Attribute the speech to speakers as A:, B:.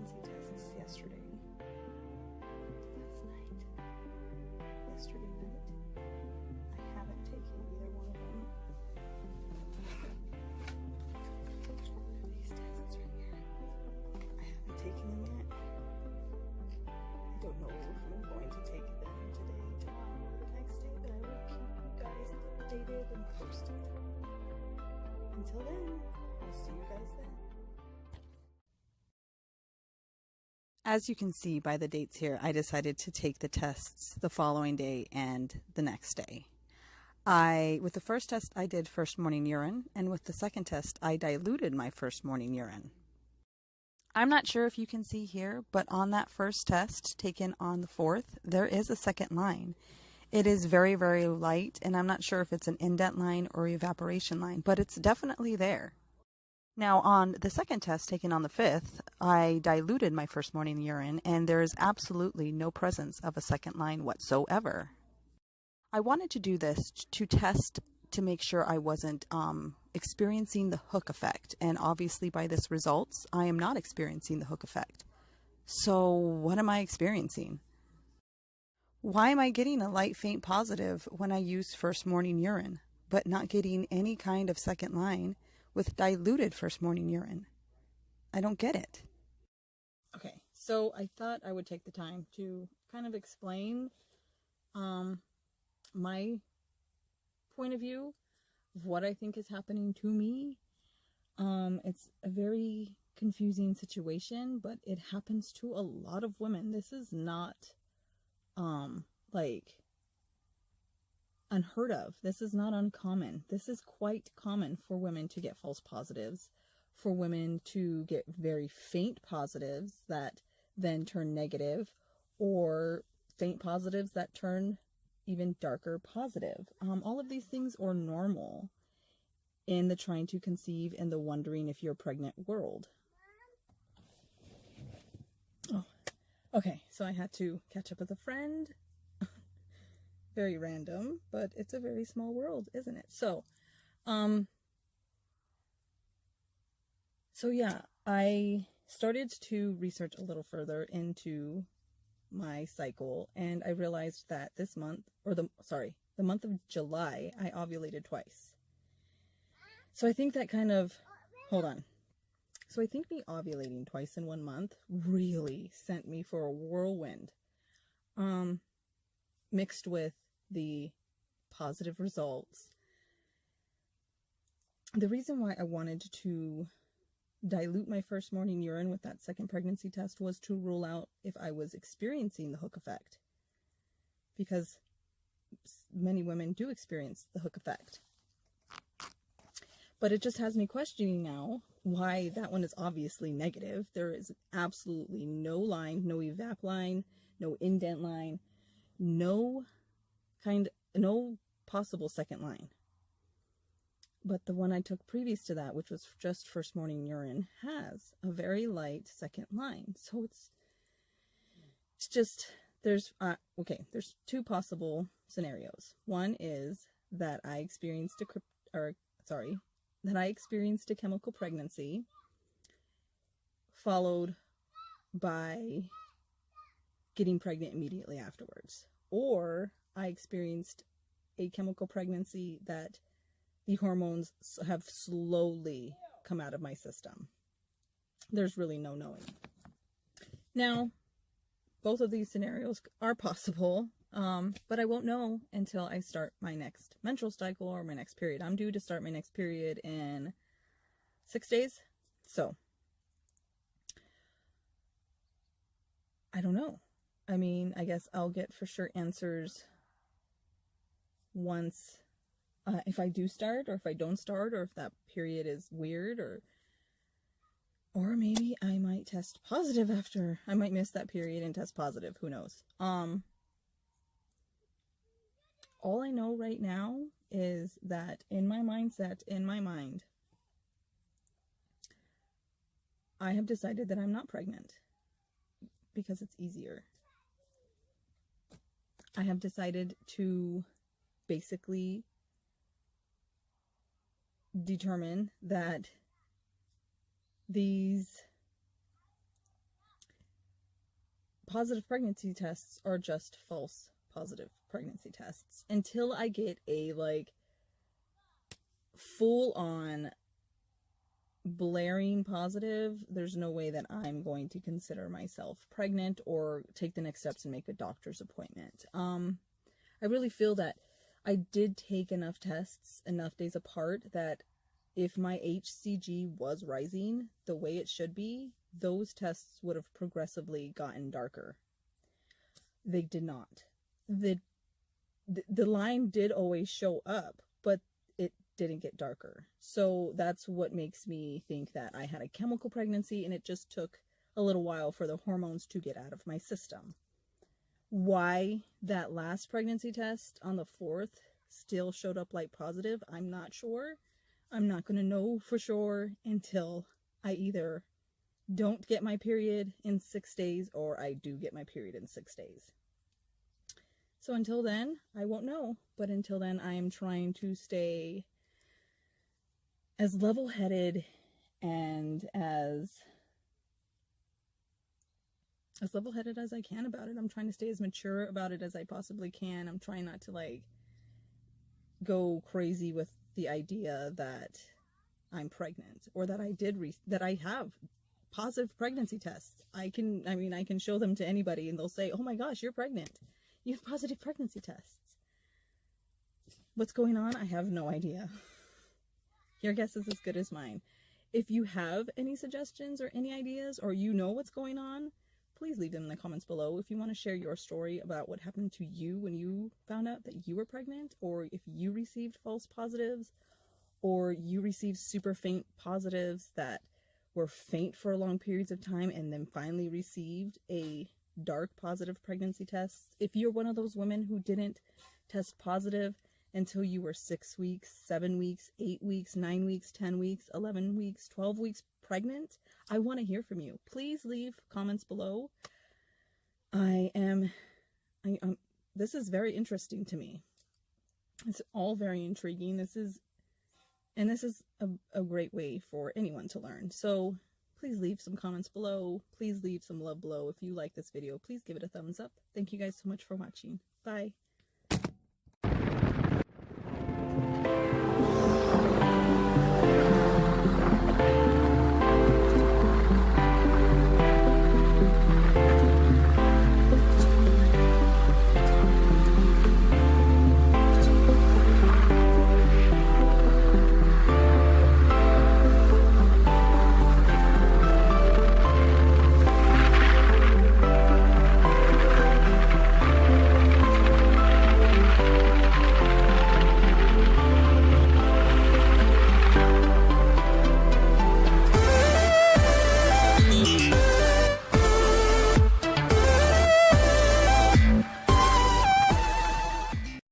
A: pregnancy tests yesterday. Yesterday night. I haven't taken either one of them. Which one are these tests right here? I haven't taken them yet. I don't know if I'm going to take them today, tomorrow, or the next day, but I will keep you guys updated and posted. Until then, I'll see you guys then. As you can see by the dates here, I decided to take the tests the following day and the next day. With the first test, I did first morning urine, and with the second test, I diluted my first morning urine. I'm not sure if you can see here, but on that first test taken on the 4th, there is a second line. It is very, very light, and I'm not sure if it's an indent line or evaporation line, but it's definitely there. Now, on the second test taken on the 5th, I diluted my first morning urine, and there is absolutely no presence of a second line whatsoever. I wanted to do this to test to make sure I wasn't experiencing the hook effect, and obviously by this results, I am not experiencing the hook effect. So what am I experiencing? Why am I getting a light faint positive when I use first morning urine, but not getting any kind of second line with diluted first morning urine? I don't get it. Okay, so I thought I would take the time to kind of explain my point of view of what I think is happening to me. It's a very confusing situation, but it happens to a lot of women. This is not like unheard of. This is not uncommon. This is quite common for women to get false positives, for women to get very faint positives that then turn negative, or faint positives that turn even darker positive. All of these things are normal in the trying to conceive and the wondering if you're pregnant world. Oh, okay, so I had to catch up with a friend. Very random, but it's a very small world, isn't it? So yeah, I started to research a little further into my cycle, and I realized that this month, or the month of July, I ovulated twice. So I think that kind of, So I think me ovulating twice in 1 month really sent me for a whirlwind, mixed with the positive results. The reason why I wanted to dilute my first morning urine with that second pregnancy test was to rule out if I was experiencing the hook effect, because many women do experience the hook effect. But it just has me questioning now why that one is obviously negative. There is absolutely no line, no evap line, no indent line, no possible second line. But the one I took previous to that, which was just first morning urine, has a very light second line. So it's just, there's two possible scenarios. One is that I experienced a chemical pregnancy followed by getting pregnant immediately afterwards. Or I experienced a chemical pregnancy that the hormones have slowly come out of my system. There's really no knowing. Now, both of these scenarios are possible, but I won't know until I start my next menstrual cycle or my next period. I'm due to start my next period in 6 days. So, I don't know. I mean, I guess I'll get for sure answers once, if I do start, or if I don't start, or if that period is weird, or maybe I might test positive after. I might miss that period and test positive. Who knows? All I know right now is that in my mindset, in my mind, I have decided that I'm not pregnant because it's easier. I have decided to basically determine that these positive pregnancy tests are just false positive pregnancy tests. Until I get a like full on blaring positive, there's no way that I'm going to consider myself pregnant or take the next steps and make a doctor's appointment. I really feel that I did take enough tests enough days apart that if my HCG was rising the way it should be, those tests would have progressively gotten darker. They did not. The line did always show up, but it didn't get darker. So that's what makes me think that I had a chemical pregnancy, and it just took a little while for the hormones to get out of my system. Why that last pregnancy test on the 4th still showed up like positive, I'm not sure. I'm not going to know for sure until I either don't get my period in 6 days or I do get my period in 6 days. So until then, I won't know. But until then, I am trying to stay as level-headed and as level-headed as I can about it. I'm trying to stay as mature about it as I possibly can. I'm trying not to like go crazy with the idea that I'm pregnant or that I have positive pregnancy tests. I can show them to anybody and they'll say, "Oh my gosh, you're pregnant. You have positive pregnancy tests." What's going on? I have no idea. Your guess is as good as mine. If you have any suggestions or any ideas, or you know what's going on, please leave them in the comments below. If you want to share your story about what happened to you when you found out that you were pregnant, or if you received false positives, or you received super faint positives that were faint for long periods of time and then finally received a dark positive pregnancy test. If you're one of those women who didn't test positive until you were 6 weeks, 7 weeks, 8 weeks, 9 weeks, 10 weeks, 11 weeks, 12 weeks pregnant, I want to hear from you. Please leave comments below. This is very interesting to me. It's all very intriguing. This is a great way for anyone to learn. So please leave some comments below. Please leave some love below. If you like this video, please give it a thumbs up. Thank you guys so much for watching. Bye.